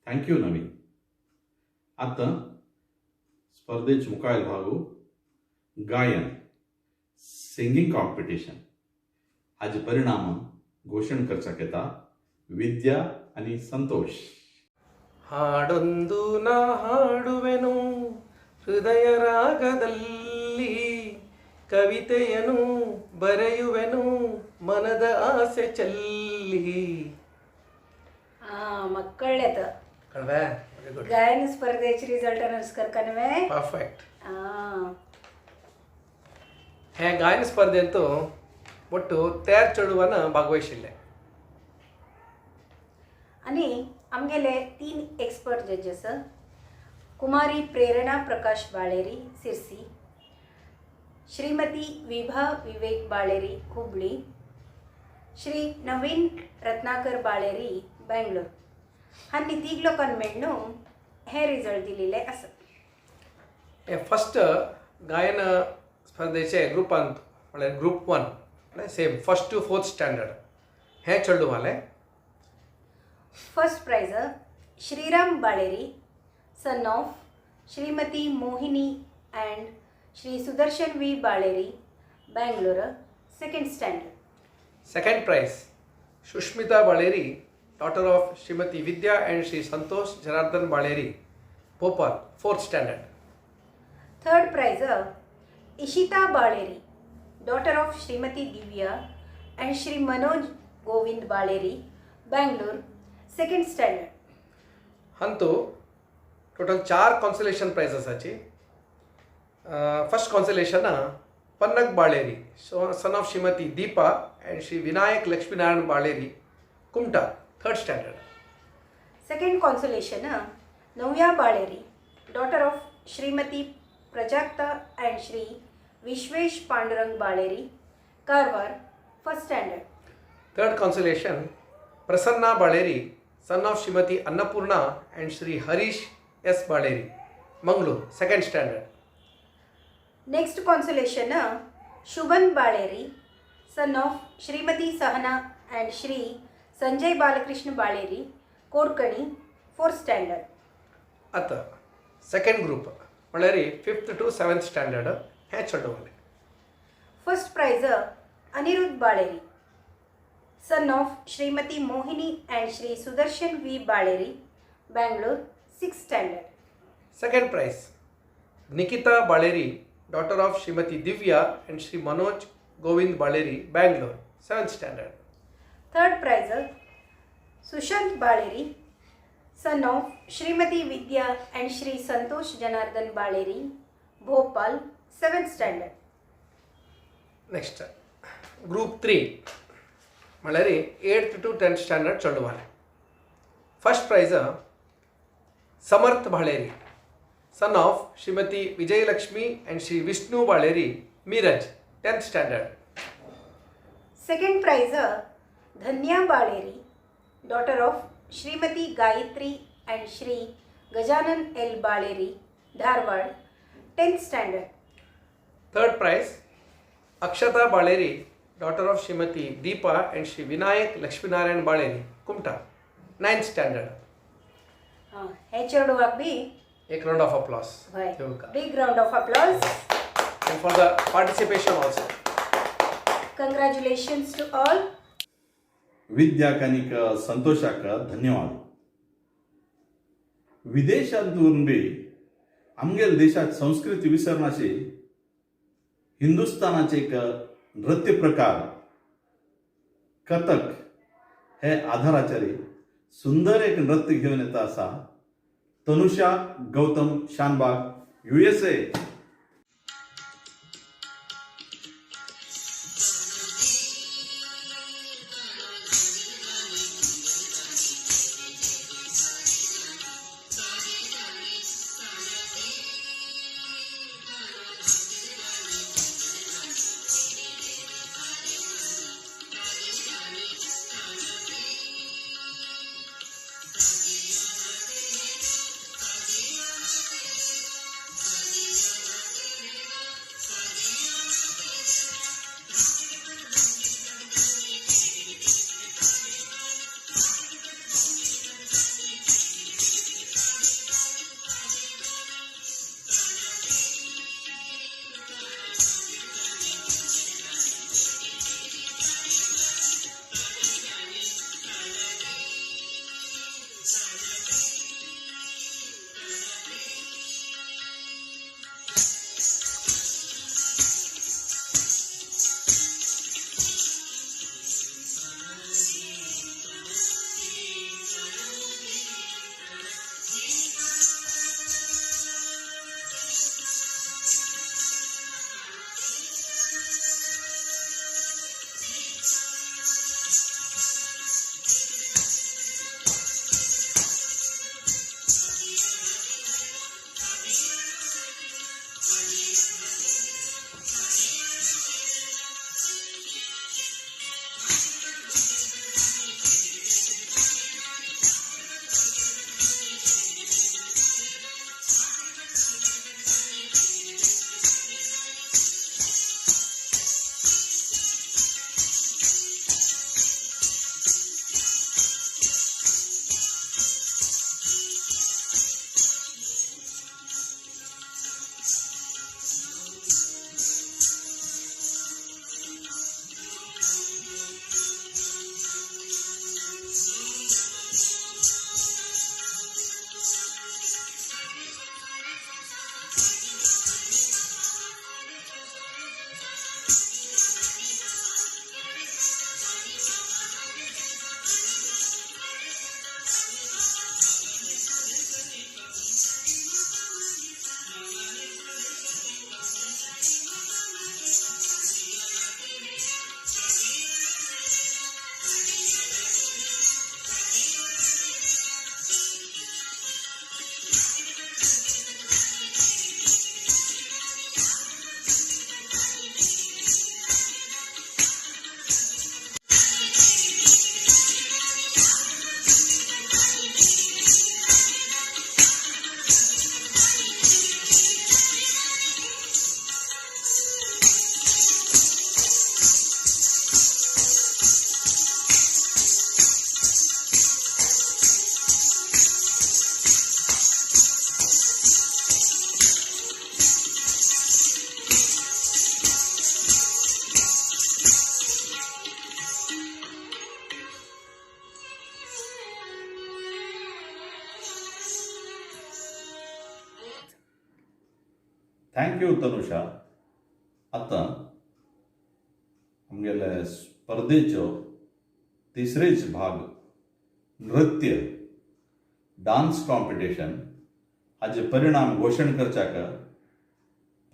थँक्यू नवीन. आता स्पर्धेचे मुखावेल भागू गायन सिंगिंग कॉम्पिटिशन हाचे परिणाम घोषण करच्याक येता विद्या आणि संतोष. ಹಾಡೊಂದು ನಾ ಹಾಡುವೆನು ಹೃದಯ ರಾಗದಲ್ಲಿ ಕವಿತೆಯನು ಬರೆಯುವೆನು ಮನದ ಆಸೆ ಚೆಲ್ಲಿ. मक्कळ्यात ಕಳ್ವೆ ವೆರಿ ಗುಡ್ गायन स्पर्धेचे रिझल्ट अनाउन्स करकनवे. ಪರ್ಫೆಕ್ಟ್. हे गायन स्पर्धेंतू ಒಟ್ಟು 13 चेडूवान भागवहिशिल्ले आणि आमगेले 3 एक्सपर्ट जजेस कुमारी प्रेरणा प्रकाश बाळेरी सिरसी, श्रीमती विभा विवेक बाळेरी हुबळी, श्री नवीन रत्नाकर बाळेरी बेंगलोर हांनी तीग लोकांनी मेळून हे रिझल्ट दिलेले आसा. हे फस्ट गायन स्पर्धेचे ग्रुपांत म्हळ्यार ग्रुप 1 म्हळ्यार same first to 4th standard हे चेडू वाले. First prize Shriram Baleri son of Shrimati Mohini and Shri Sudarshan V Baleri Bangalore second standard. Second prize Sushmita Baleri daughter of Shrimati Vidya and Shri Santosh Janardan Baleri Bhopal 4th standard. Third prize Ishita Baleri daughter of Shrimati Divya and Shri Manoj Govind Baleri Bangalore second standard. हंतू टोटल 4 कॉन्सोलेशन प्राइज आसाची. First consolation Pannag Baleri, son of Shrimati Deepa and Shri Vinayak Lakshminarayan Baleri, Kumta, 3rd standard. Second consolation, Navya Baleri, daughter of Srimati Prajakta and Shri Vishwesh Pandurang Baleri, Karwar, 1st standard. 3rd consolation Prasanna Baleri, son of Shrimati Annapurna and Shri Harish S Baleri, Mangaluru, 2nd standard. Next consolation, Shubhan Baleri, son of Srimati Sahana and Shri Sanjay Balakrishna Baleri, Kodkani, 4th standard. ಅತ್ತ second group Baleri 5th to 7th standard, ಹೆಚ್ಚೊಡ್ಡವಲ್ಲಿ. First prize, Anirudh Baleri, son of Srimati Mohini and Shri Sudarshan V. Baleri, Bangalore, 6th standard. Second prize Nikhita Baleri, daughter of Shrimati Divya and Shri Manoj Govind Baleri, Bangalore, 7th standard. Third prize, Sushant Baleri, son of Srimati Vidya and Shri Santosh Janardhan Baleri, Bhopal, 7th standard. Next group 3 Baleri 8th to 10th standard ಚೊಳ್ಳುವಾಲೆ. First prize Samarth Baleri, son of Shrimati Vijayalakshmi and Shri Vishnu Baleri, Miraj, 10th standard. Second prize, Dhanya Baleri, daughter of Srimati Gayatri and Shri Gajanan L. Baleri, Dharwad, 10th standard. Third prize Akshata Baleri, daughter of Shrimati Deepa and Shri Vinayak Lakshminarayan Baleri, Kumta, 9th standard. H.O.D. Agbi, एक round of applause big round of applause. and for the participation also. Congratulations to all. विद्याकानिक संतोषाक धन्यवाद. विदेशांतून बी आमगेल देशात संस्कृती विसरनाची हिंदुस्थानाचे एक नृत्य प्रकार कथक हे आधाराचेर सुंदर एक नृत्य घेवन येता आसा तनुषा गौतम शानबाग, USA. थँक्यू तनुषा. आतां आमगेले स्पर्धेचो तिसरेच भाग नृत्य डान्स कॉम्पिटिशन हाचे परिणाम घोषण करच्याक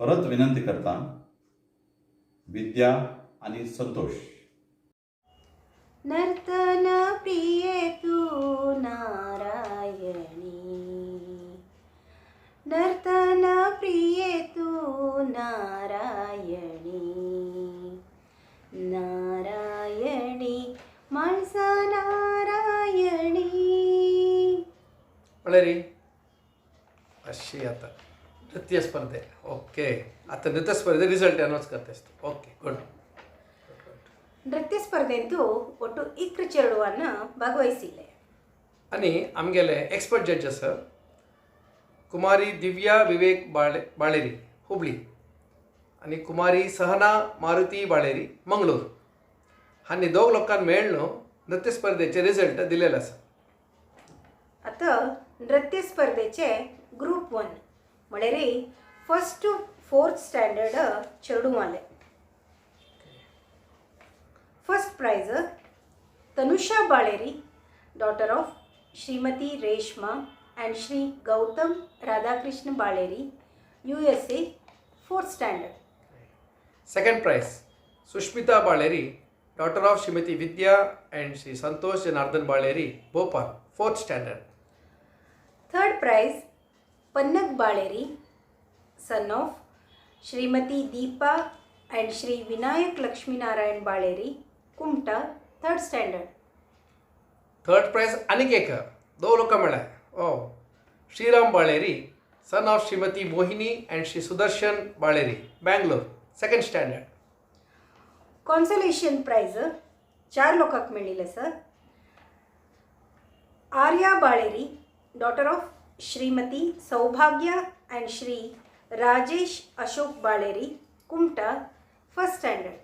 परत विनंती करता विद्या आणि संतोष. नर्तन प्रिये तू नारायणी, नर्तन प्रिये तू नारायणी, नारायणी माणसा नारायणी. बाळेरी अशी आता नृत्य स्पर्धे. ओके, आता नृत्य स्पर्धे रिझल्ट अनाउन्स करतेस तू. Okay, good. ನೃತ್ಯ ಸ್ಪರ್ಧೆಂತೂ ಒಟ್ಟು ಇಕ್ರು ಚೆರಡುವನ್ನು ಭಾಗವಹಿಸಿಲ್ಲ. आणि आमगेले एक्सपर्ट जजेस कुमारी दिव्या विवेक बाळेरी हुबळी आणि कुमारी सहना मारुती बाळेरी मंगळूर हांनी दोग लोकांक मेळून नृत्य स्पर्धेचे रिझल्ट दिलेले आसा. आता नृत्य स्पर्धेचे ग्रुप 1 म्हळ्यार 1st to 4th स्टँडर्ड चेडू आले. First prize Tanusha Baleri, daughter of Shrimati Reshma and Shri Gautam Radhakrishna Baleri, USA, 4th standard. Second prize Sushmita Baleri, daughter of Shrimati Vidya and Shri Santosh Janardan Baleri, Bhopal, 4th standard. Third prize Pannag Baleri, son of Shrimati Deepa and Shri Vinayak Lakshminarayan Baleri, Kumta, 3rd standard. Third prize आनीक एक दोन लोक मेळ्ळे. ओ Shriram Baleri, son of Shrimati Mohini and Shri Sudarshan बाळेरी, Bangalore, 2nd standard. Consolation prize 4 लोकांक मेळिल्ले sir. Arya Baleri, daughter of Shrimati Saubhagya and Shri Rajesh Ashok Baleri, Kumta, 1st standard.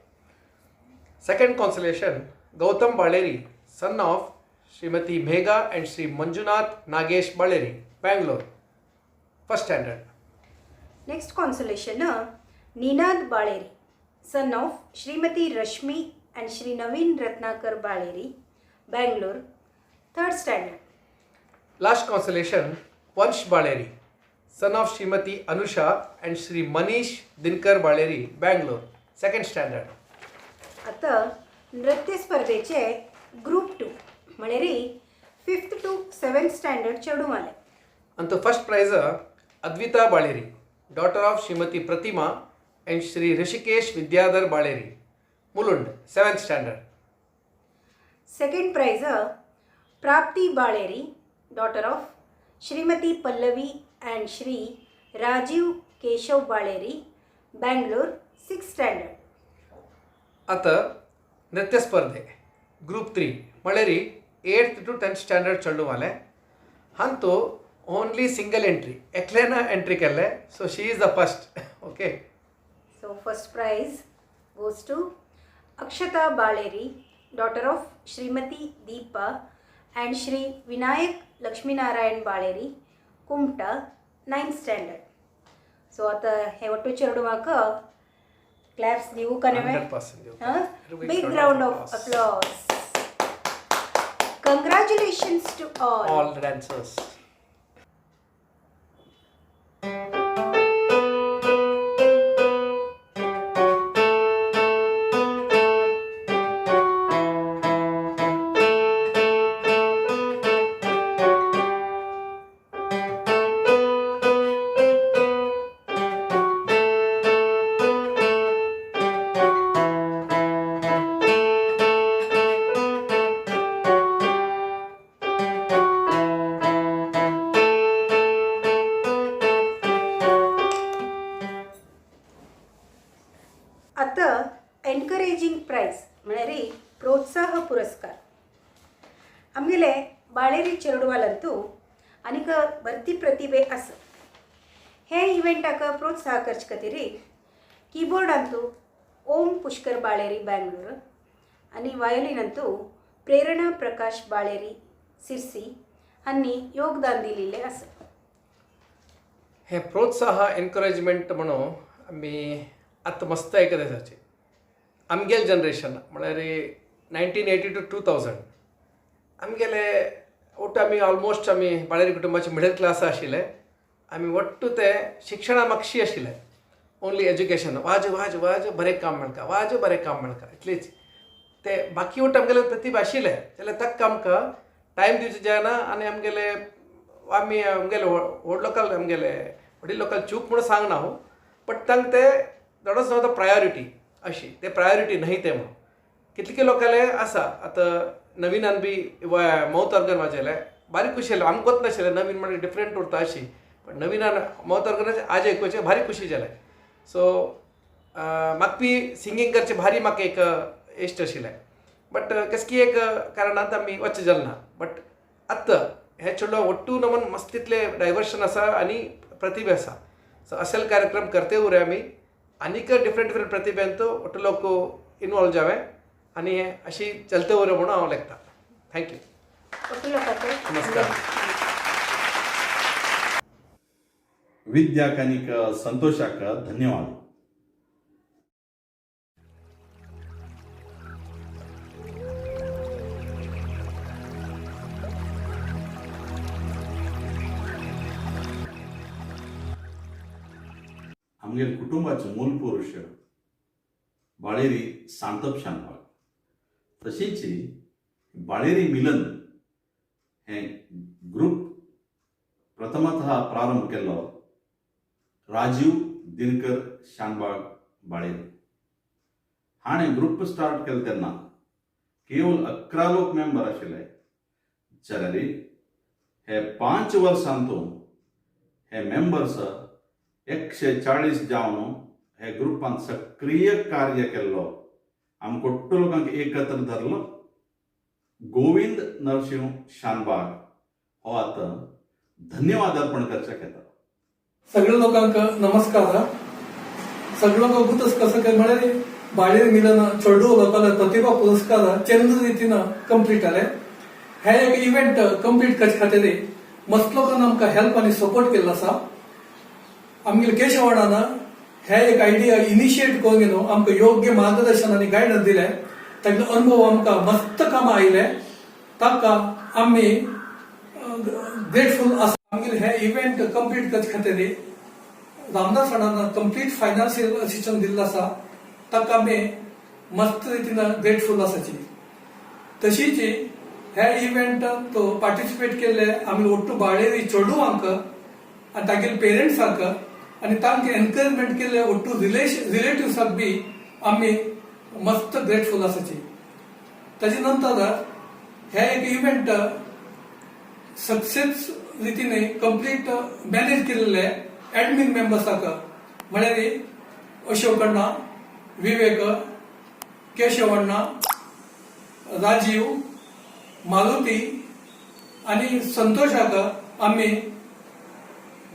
Second consolation Gautam Baleri, son of Shrimati Megha and Shri Manjunath Nagesh Baleri, Bangalore, 1st standard. Next consolation Ninad Baleri, son of Shrimati Rashmi and Shri Naveen Ratnakar Baleri, Bangalore, 3rd standard. Last consolation Vansh Baleri, son of Shrimati Anusha and Shri Manish Dinkar Baleri, Bangalore, 2nd standard. आता नृत्य स्पर्धेचे group 2 म्हळ्यार 5th to 7th standard चेडू आले. आणि तो first prize Advita Baleri, daughter of Shrimati Pratima and Shri Hrishikesh Vidyadhar Baleri, Mulund, 7th standard. Second prize Prapti Baleri, daughter of Shrimati Pallavi and Shri Rajeev Keshav Baleri, Bangalore, 6th standard. आता नृत्य स्पर्धे ग्रुप 3 म्हळ्यार 8th to 10th स्टँडर्ड चेडू आले. हांव तो ओनली सिंगल एंट्री एकल्यान एंट्री केल्ले, so she is the first. Okay, So first prize goes to Akshata Baleri, daughter of Srimati Deepa and Shri Vinayak Lakshminarayan Baleri, Kumta, 9th standard. So आता हे ಒಟ್ಟು ಚೆರಡು ಮಾಕ claps ನೀವು ಕನವೆ 100% big round of applause. Congratulations to all the dancers. आता encouraging price म्हळ्यार प्रोत्साह पुरस्कार आमगेले बाळेरी चेरडवालंतू आनीक भरती प्रतिभे आसा. हे इव्हेंटाक प्रोत्साह करचे खातीर कीबोर्डांतू ओम पुष्कर बाळेरी बँगलोर आनी वायोलिनांतू प्रेरणा प्रकाश बाळेरी सिरसी हांनी योगदान दिलेले आसा. हे प्रोत्साह एनकरेजमेंट म्हणून आमी आतां मस्त आयकत आसाचे आमगेल जनरेशन म्हळ्यार 1980 to 2000 आमगेले ओट आमी ऑलमोस्ट आमी बाळेरी कुटुंबाचे मिडल क्लास आशिल्ले आमी वट्टू ते शिक्षणा मागशी आशिल्ले ओन्ली एज्युकेशन वाज वाज वाज बरें काम मेळका वाज बरें काम मेळका इतलीच ते बाकी वट आमगेले प्रतिभा आशिल्ले जाल्यार ताका आमकां टायम दिवचो जायना आनी आमगेले व्हड लोकल आमगेले वडील लोकल चूक म्हणून सांगना हांव बट तांकां ते दडच नव्हता प्रायोरिटी अशी ते प्रायोरिटी न्हय ते म्हणून कितले लोकांले आसा आतां नविनान बी माउथ ऑर्गन वाजयले बारीक खुशी जालें आमकां कोत नाशिल्लें नवीन म्हणजे डिफरंट उरता अशी पण नविनान माउथ ऑर्गनाचे आज आयकुचे भारी खुशी जालें सो म्हाका बी सिंगींग करचे भारी म्हाका एक इश्ट आशिल्लें बट कसकी एक कारणांत आमी वचचें जालें ना बट आत्तां हे चेडो वट्टू नमन मस्त तितले डायवर्शन आसा आनी प्रतिभा आसा सो असेल कार्यक्रम करते उरे आमी आनीक डिफरंट प्रतिभेंत वट्टू लोक इन्वॉल्व जावे आनी अशी चलते उरे म्हणून हांव लेखता थँक्यू वट्टू लोकांचे नमस्कार विद्याकानिक संतोषाक धन्यवाद. आमगे कुटुंबाचे मूल पुरुष बाळेरी सांतप शानबाग तशीच बाळेरी मिलन हे ग्रुप प्रथमतः प्रारंभ केलो राजीव दिनकर शानबाग बाळेरी हाणे ग्रुप स्टार्ट केलो तेन्ना केवळ 11 लोक मेंबर आशिल्ले जाल्यार हे 5 वर्सांतून हे मेंबर्स 140 जावन हे ग्रुपान सक्रिय कार्य केल्लो आम कोट्टो लोकांक एकत्र धरलो. गोविंद नरसिंह शानबाग हो आतां धन्यवाद अर्पण करचेक येता. सगळ्या लोकांक नमस्कार. सगळो गोगूतच कसं काय म्हळ्यार बाळेर मिलन चेडू लोकांना प्रतिभा पुरस्कार चंद्र रितीन कंप्लीट जाले. हे एक इव्हेंट कंप्लीट करचे खातीर मस्त लोकांना आमकां हेल्प आनी सपोर्ट केल्लो आसा. आमगे केशवाणान हे एक आयडिया इनिशिएट करून घेवन आमकां योग्य मार्गदर्शन आनी गायडन्स दिले. ताचो अनुभव आमकां मस्त कामां आयले. ताका आमी ग्रेटफूल आसा. आमगे हे इव्हेंट कंप्लीट करचे खातीर रामदास सणान कंप्लीट फायनान्शियल असिस्टन्स दिल्लो आसा. ताका आमी मस्त रितीन ग्रेटफूल आसाची. तशीच हे इव्हेंटांत तो पार्टिसिपेट केल्ले आमी ओट्टू बाळेरी चेडूवांक आनी तागेले पेरंट्सांक आनी तांकां एनकरेजमेंट केले ओट्टू रिलेटिव्सांक बी आमी मस्त ग्रेटफूल आसाची. ताजे नंतर हे एक इव्हेंट सक्सेस रितीने कंप्लीट मॅनेज केलेले एडमिन मेंबर्साक म्हळ्यार अशोक अण्णा, विवेक, केशव अण्णा, राजीव, मारुती आनी संतोषाक आमी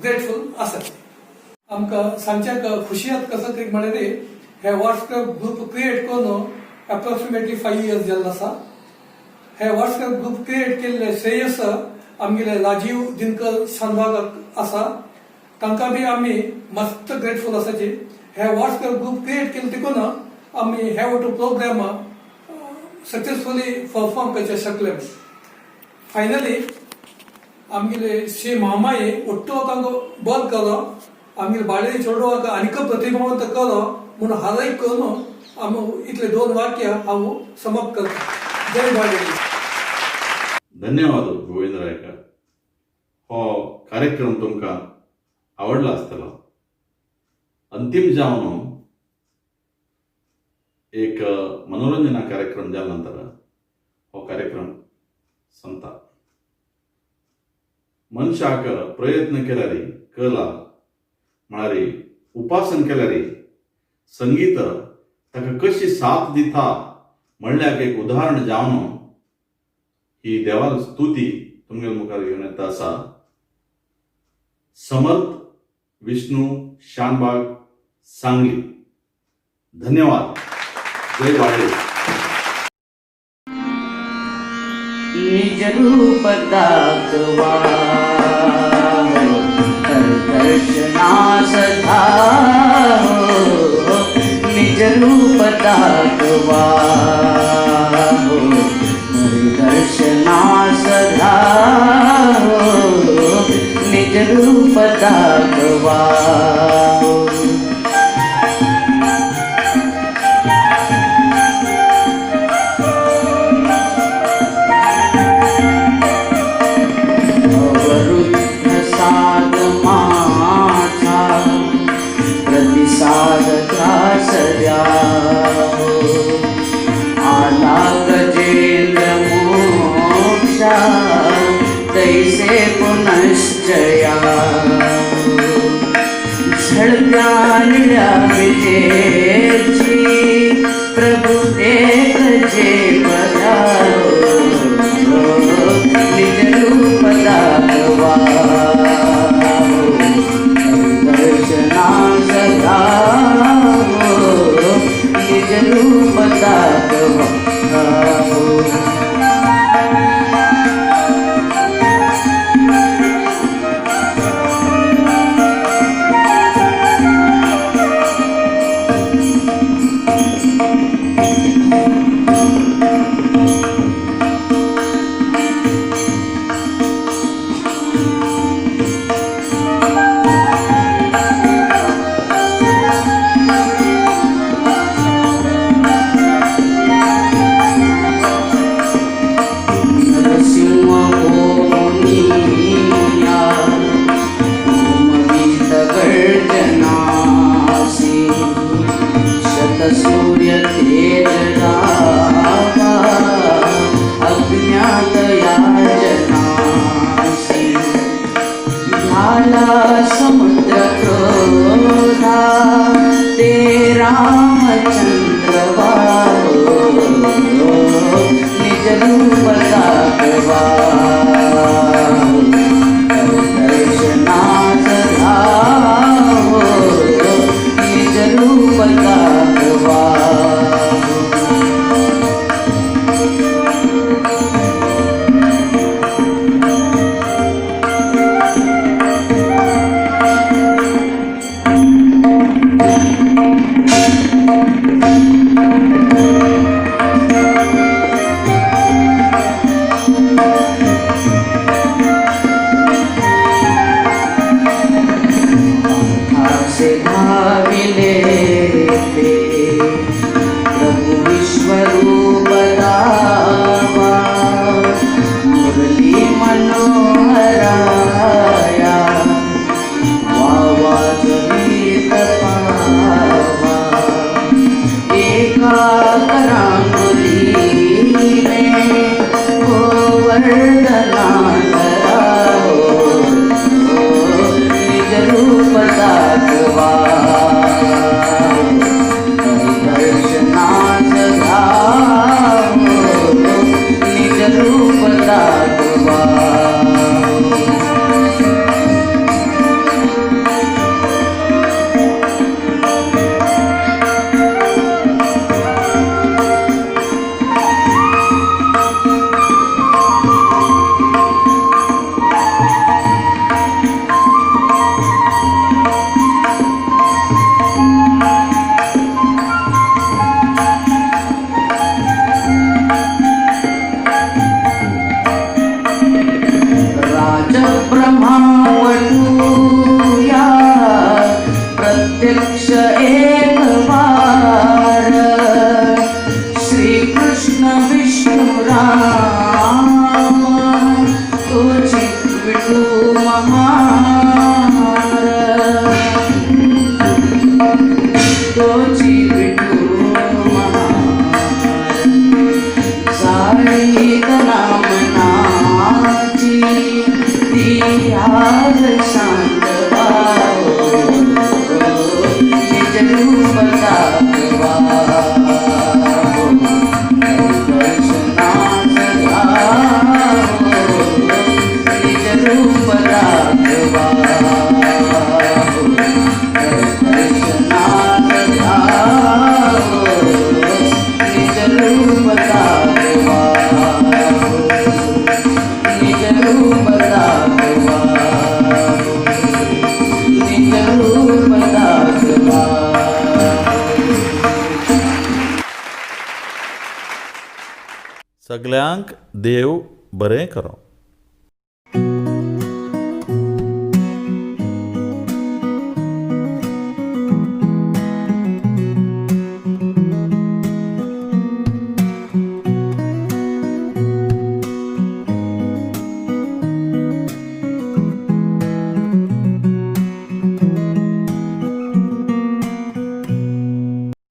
ग्रेटफूल आसात. आमकां सांगच्याक खुशी जाता कसो की म्हळ्यार हे व्हॉट्सएप ग्रुप क्रिएट करून अप्रॉक्सिमेटली 5 years जाल्लो आसा. हे व्हॉट्सएप ग्रुप क्रिएट केल्ले श्रेयस आमगेले राजीव दिनकर शानबाग आसा. तांकां बी आमी मस्त ग्रेटफूल आसाची. हे व्हॉट्सएप ग्रुप क्रिएट केले देखून आमी हे वटू प्रोग्राम सक्सेसफुली परफॉर्म करचे शकले. फायनली आमगेले श्री महामाये ओट्टू लोकांक बल करो आमगेले बाळेरी चेडवांक आनीक प्रतिभावंत करो म्हणून हारय करून आमी इतले 2 वाक्य हांव समाप्त करता. जय बाळेरी. धन्यवाद गोविंद रायकर. हो कार्यक्रम तुमकां आवडला आसतलो. अंतिम जावन एक मनोरंजना कार्यक्रम जाल्या नंतर हो कार्यक्रम संपता. मनशाक प्रयत्न केल्यार कला म्हळ्यार उपासन केल्यार संगीत ताका कशी साथ दिता म्हणल्यार एक उदाहरण जावन ही देवाल स्तुती तुमगे मुखार घेवन येता आसा. समर्थ विष्णू शानबाग सांगली. धन्यवाद. जय बाळेरी. निज रूप दाखवा हर दर्शनास धावो निज रूप दाखवा हो दर्शनास धावो निज रूप दाखवा हो प्रतिसाद त्रास द्यावो आला गजेंद्र मोक्षा तैसे पुनश्चया झळकाळल्या विजेची प्रभु एक जे बजावो निज रूप दाखवा दर्शनास धावो निज रूप दाखवा सूर्य तेज रावा अज्ञात याचनासी झाला समुद्र क्रोधा ते रामचंद्र वाहो निज रूप दाखवा दर्शनास धावो निज रूप दाखवा से भाविले प्रभु विश्वरूप दावा मुरली मनोहराया वावाज गीत पावा एका करांगुली में गोवर्धना धराओ निज रूप दाखवा दर्शनास धावो निज रूप दाखवा सगल्यांक देव बरें करो.